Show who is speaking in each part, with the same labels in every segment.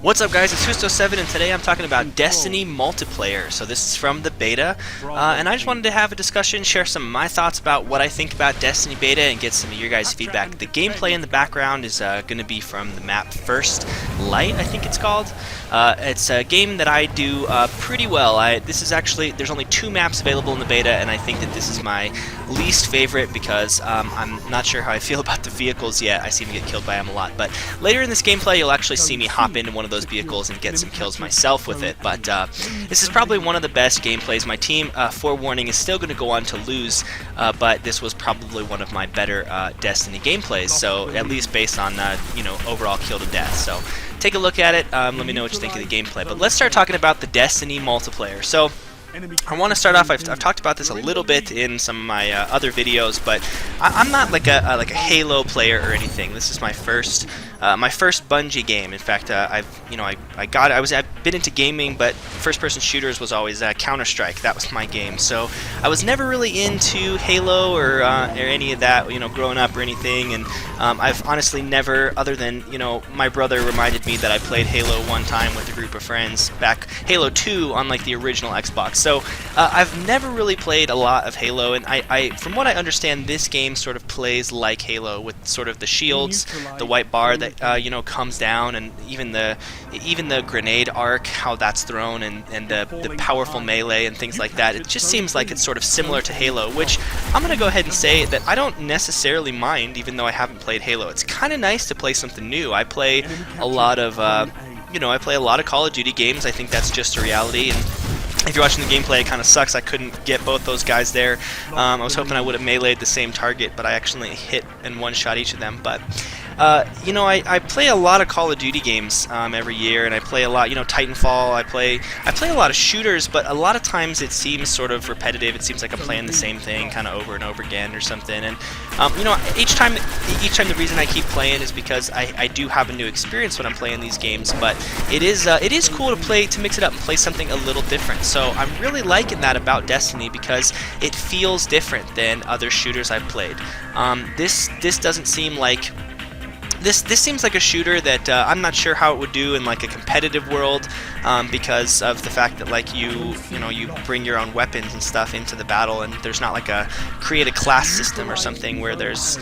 Speaker 1: What's up guys, it's Husto7 and today I'm talking about Destiny multiplayer. So this is from the beta, and I just wanted to have a discussion, share some of my thoughts about what I think about Destiny beta and get some of your guys' feedback. The gameplay in the background is going to be from the map First Light, I think it's called. It's a game that I do pretty well. There's only 2 maps available in the beta, and I think that this is my least favorite because I'm not sure how I feel about the vehicles yet. I seem to get killed by them a lot, but later in this gameplay you'll actually see me hop into one of those vehicles and get some kills myself with it. But this is probably one of the best gameplays. My team, forewarning, is still going to go on to lose, but this was probably one of my better Destiny gameplays, so at least based on overall kill to death. So take a look at it, let me know what you think of the gameplay. But let's start talking about the Destiny multiplayer. So I want to start off, I've talked about this a little bit in some of my other videos, but I'm not like a Halo player or anything. This is my first Bungie game. In fact, I've been into gaming, but first-person shooters was always Counter-Strike. That was my game. So I was never really into Halo or any of that, growing up or anything. And I've honestly never, other than my brother reminded me that I played Halo one time with a group of friends back, Halo 2 on like the original Xbox. So I've never really played a lot of Halo, and from what I understand, this game sort of plays like Halo with sort of the shields, the white bar that comes down, and even the grenade arc, how that's thrown, and the powerful melee and things like that. It just seems like it's sort of similar to Halo, which I'm gonna go ahead and say that I don't necessarily mind, even though I haven't played Halo. It's kind of nice to play something new. I play a lot of Call of Duty games. I think that's just a reality. And if you're watching the gameplay, it kind of sucks. I couldn't get both those guys there. I was hoping I would have meleeed the same target, but I actually hit and one-shot each of them. But I play a lot of Call of Duty games every year, and I play a lot, Titanfall. I play a lot of shooters, but a lot of times it seems sort of repetitive. It seems like I'm playing the same thing kind of over and over again or something. And each time the reason I keep playing is because I do have a new experience when I'm playing these games. But it is cool to mix it up and play something a little different. So I'm really liking that about Destiny because it feels different than other shooters I've played. This doesn't seem like This seems like a shooter that I'm not sure how it would do in like a competitive world, because of the fact that like you bring your own weapons and stuff into the battle, and there's not like a create a class system or something where there's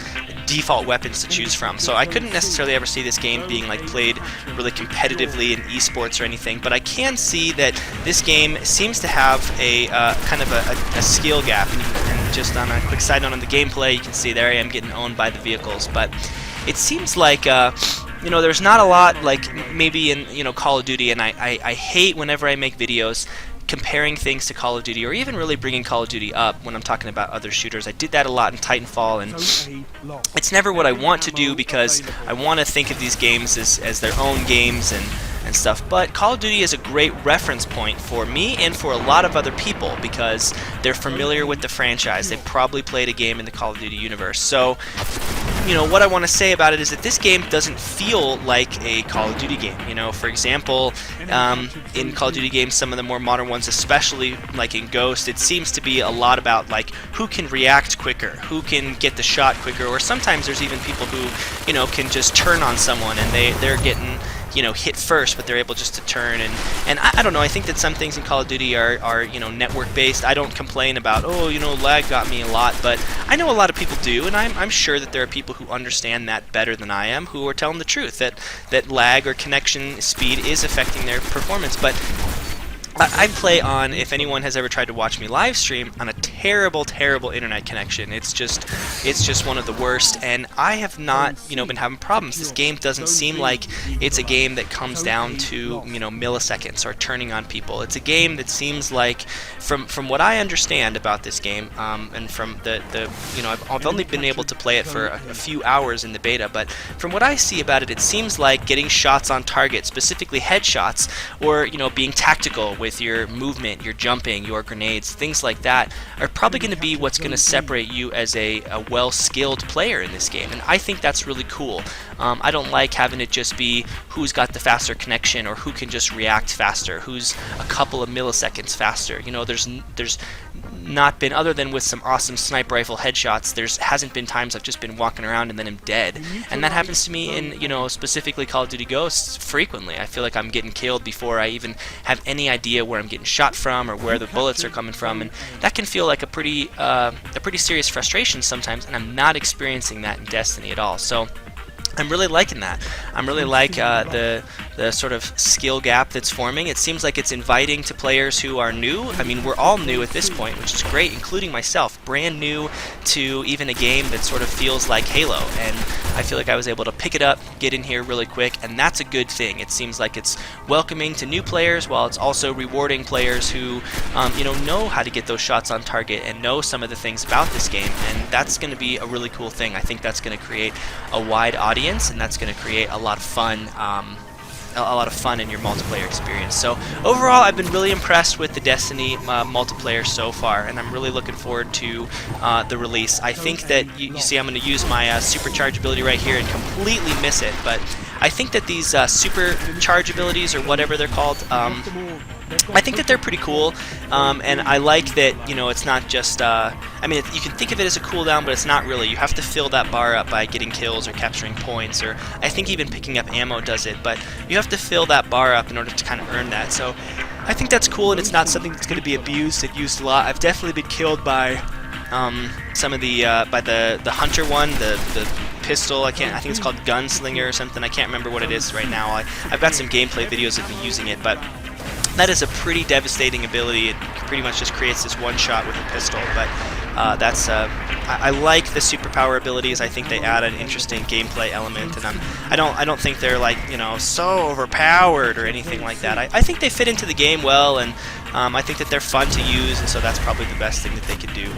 Speaker 1: default weapons to choose from. So I couldn't necessarily ever see this game being like played really competitively in esports or anything, but I can see that this game seems to have a kind of a skill gap. And just on a quick side note on the gameplay, you can see there I am getting owned by the vehicles, but it seems like there's not a lot like maybe in Call of Duty, and I hate whenever I make videos comparing things to Call of Duty, or even really bringing Call of Duty up when I'm talking about other shooters. I did that a lot in Titanfall, and it's never what I want to do because I want to think of these games as their own games and stuff. But Call of Duty is a great reference point for me and for a lot of other people because they're familiar with the franchise. They've probably played a game in the Call of Duty universe. So what I want to say about it is that this game doesn't feel like a Call of Duty game. For example, in Call of Duty games, some of the more modern ones, especially like in Ghost, it seems to be a lot about like who can react quicker, who can get the shot quicker, or sometimes there's even people who can just turn on someone and they're getting hit first, but they're able just to turn, and I don't know, I think that some things in Call of Duty are network based. I don't complain about, lag got me a lot, but I know a lot of people do, and I'm sure that there are people who understand that better than I am, who are telling the truth, that lag or connection speed is affecting their performance. But I play on, if anyone has ever tried to watch me live stream, on a terrible internet connection. It's just one of the worst, and I have not been having problems. This game doesn't seem like it's a game that comes down to milliseconds or turning on people. It's a game that seems like, from what I understand about this game, and from I've only been able to play it for a few hours in the beta, but from what I see about it, it seems like getting shots on target, specifically headshots, or being tactical with your movement, your jumping, your grenades, things like that, are probably going to be what's going to separate you as a well-skilled player in this game, and I think that's really cool. I don't like having it just be who's got the faster connection or who can just react faster, who's a couple of milliseconds faster. There's not been, other than with some awesome sniper rifle headshots, there hasn't been times I've just been walking around and then I'm dead. And that happens to me in, specifically Call of Duty Ghosts frequently. I feel like I'm getting killed before I even have any idea where I'm getting shot from or where the bullets are coming from, and that can feel like a pretty serious frustration sometimes, and I'm not experiencing that in Destiny at all. So I'm really liking that. I'm really like the sort of skill gap that's forming. It seems like it's inviting to players who are new. I mean, we're all new at this point, which is great, including myself. Brand new to even a game that sort of feels like Halo, and I feel like I was able to pick it up, get in here really quick, and that's a good thing. It seems like it's welcoming to new players, while it's also rewarding players who know how to get those shots on target and know some of the things about this game, and that's going to be a really cool thing. I think that's going to create a wide audience, and that's going to create a lot of fun. A lot of fun in your multiplayer experience. So overall, I've been really impressed with the Destiny multiplayer so far, and I'm really looking forward to the release. I think that you see I'm going to use my supercharge ability right here and completely miss it, but I think that these supercharge abilities, or whatever they're called, I think that they're pretty cool, and I like that, it's not just, I mean, you can think of it as a cooldown, but it's not really. You have to fill that bar up by getting kills or capturing points, or I think even picking up ammo does it, but you have to fill that bar up in order to kind of earn that. So I think that's cool, and it's not something that's going to be abused and used a lot. I've definitely been killed by some of the, by the hunter one, the pistol. I think it's called Gunslinger or something. I can't remember what it is right now. I've got some gameplay videos of me using it, but that is a pretty devastating ability. It pretty much just creates this one shot with a pistol, but I like the superpower abilities. I think they add an interesting gameplay element, and I don't think they're like so overpowered or anything like that. I think they fit into the game well, and I think that they're fun to use, and so that's probably the best thing that they could do.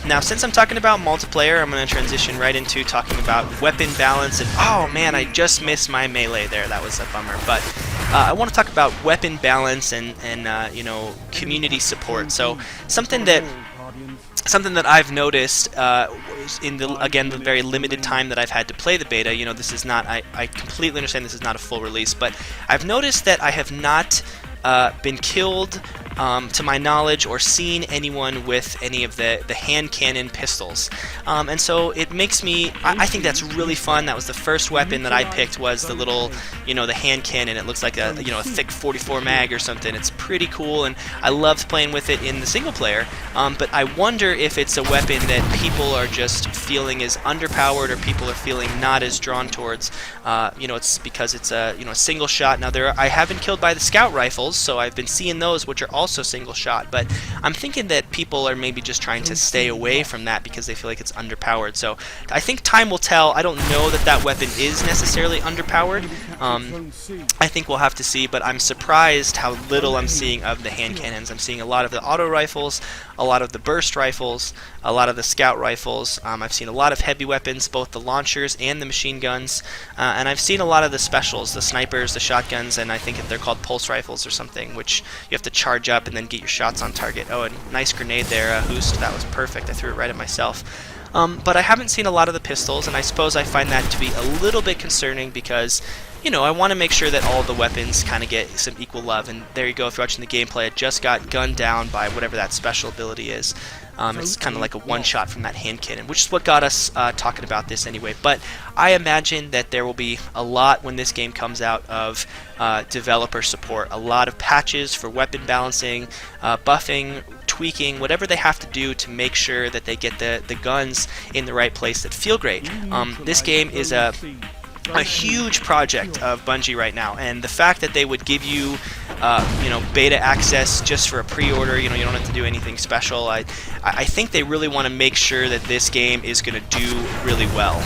Speaker 1: Now, since I'm talking about multiplayer, I'm going to transition right into talking about weapon balance. And oh man, I just missed my melee there. That was a bummer. But I want to talk about weapon balance and community support. So something that I've noticed in the very limited time that I've had to play the beta. This is not. I completely understand this is not a full release, but I've noticed that I have not been killed, to my knowledge, or seen anyone with any of the hand cannon pistols, and so it makes me. I think that's really fun. That was the first weapon that I picked, was the little, the hand cannon. It looks like a thick 44 mag or something. It's pretty cool, and I loved playing with it in the single player. But I wonder if it's a weapon that people are just feeling is underpowered, or people are feeling not as drawn towards. It's because it's a single shot. Now I have been killed by the scout rifles, so I've been seeing those, which are also single shot, but I'm thinking that people are maybe just trying to stay away from that because they feel like it's underpowered. So I think time will tell. I don't know that weapon is necessarily underpowered. I think we'll have to see, but I'm surprised how little I'm seeing of the hand cannons. I'm seeing a lot of the auto rifles, a lot of the burst rifles, a lot of the scout rifles. I've seen a lot of heavy weapons, both the launchers and the machine guns, and I've seen a lot of the specials, the snipers, the shotguns, and I think they're called pulse rifles or something, which you have to charge up and then get your shots on target. Oh, and nice grenade there, Hoost. That was perfect. I threw it right at myself. But I haven't seen a lot of the pistols, and I suppose I find that to be a little bit concerning because, I want to make sure that all the weapons kind of get some equal love. And there you go, if you're watching the gameplay, I just got gunned down by whatever that special ability is. It's kind of like a one-shot from that hand cannon, which is what got us talking about this anyway. But I imagine that there will be a lot when this game comes out of developer support. A lot of patches for weapon balancing, buffing, tweaking, whatever they have to do to make sure that they get the guns in the right place that feel great. This game is a huge project of Bungie right now, and the fact that they would give you beta access just for a pre-order, you don't have to do anything special. I think they really want to make sure that this game is going to do really well,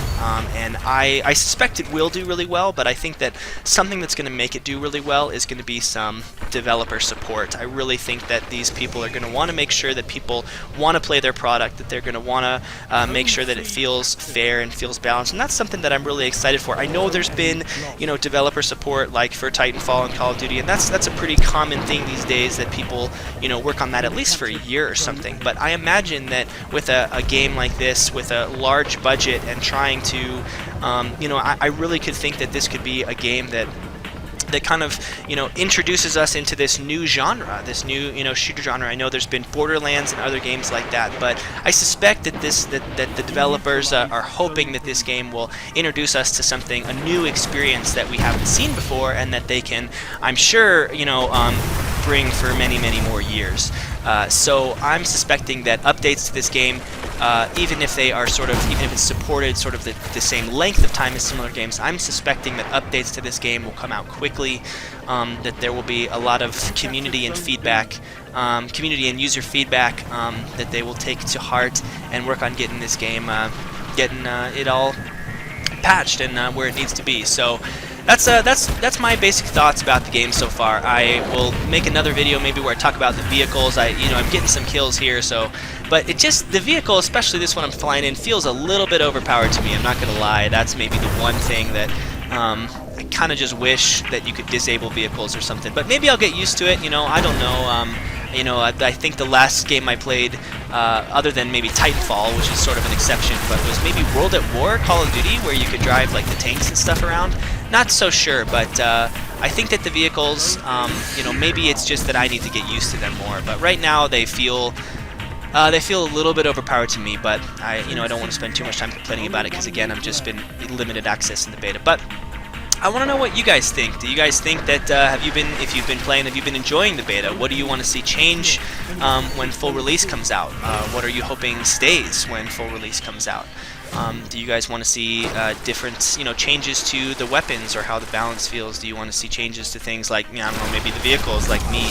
Speaker 1: and I suspect it will do really well, but I think that something that's going to make it do really well is going to be some developer support. I really think that these people are going to want to make sure that people want to play their product, that they're going to want to make sure that it feels fair and feels balanced, and that's something that I'm really excited for. I know there's been, developer support like for Titanfall and Call of Duty, and that's a pretty common thing these days that people, work on that at least for a year or something. But I imagine that with a game like this, with a large budget and trying to, I really could think that this could be a game that that kind of, introduces us into this new genre, this new, shooter genre. I know there's been Borderlands and other games like that, but I suspect that that the developers are hoping that this game will introduce us to something, a new experience that we haven't seen before, and that they can, I'm sure, bring for many, many more years. So I'm suspecting that updates to this game, even if they are even if it's supported sort of the same length of time as similar games, I'm suspecting that updates to this game will come out quickly, that there will be a lot of community and feedback, community and user feedback that they will take to heart and work on getting this game, getting it all patched and where it needs to be. So that's my basic thoughts about the game so far. I will make another video maybe where I talk about the vehicles. I'm getting some kills here, but the vehicle, especially this one I'm flying in, feels a little bit overpowered to me. I'm not gonna lie. That's maybe the one thing that I kind of just wish that you could disable vehicles or something. But maybe I'll get used to it. I don't know. I think the last game I played, other than maybe Titanfall, which is sort of an exception, but was maybe World at War, Call of Duty, where you could drive like the tanks and stuff around. Not so sure, but I think that the vehicles, maybe it's just that I need to get used to them more. But right now they feel a little bit overpowered to me. But I don't want to spend too much time complaining about it because again, I've just been limited access in the beta. But I want to know what you guys think. Do you guys think that if you've been playing, have you been enjoying the beta? What do you want to see change when full release comes out? What are you hoping stays when full release comes out? Do you guys want to see different, changes to the weapons or how the balance feels? Do you want to see changes to things like, I don't know, maybe the vehicles like me?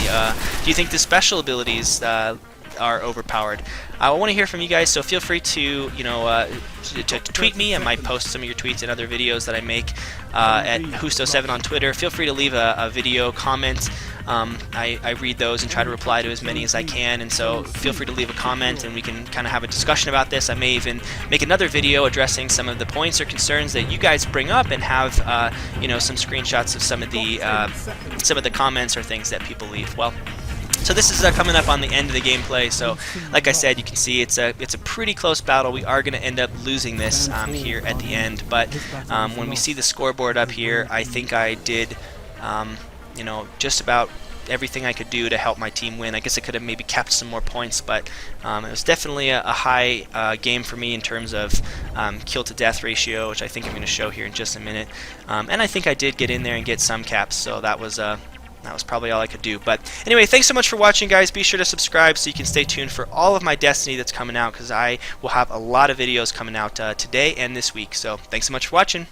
Speaker 1: Do you think the special abilities are overpowered? I want to hear from you guys, so feel free to to tweet me. I might post some of your tweets and other videos that I make at Husto7 on Twitter. Feel free to leave a video comment. I read those and try to reply to as many as I can, and so feel free to leave a comment and we can kind of have a discussion about this. I may even make another video addressing some of the points or concerns that you guys bring up and have some screenshots of some of the comments or things that people leave. Well, so this is coming up on the end of the gameplay. So, like I said, you can see it's a pretty close battle. We are going to end up losing this here at the end. But when we see the scoreboard up here, I think I did, just about everything I could do to help my team win. I guess I could have maybe kept some more points, but it was definitely a high game for me in terms of kill to death ratio, which I think I'm going to show here in just a minute. And I think I did get in there and get some caps, so that was probably all I could do. But anyway, thanks so much for watching, guys. Be sure to subscribe so you can stay tuned for all of my Destiny that's coming out, because I will have a lot of videos coming out today and this week. So thanks so much for watching.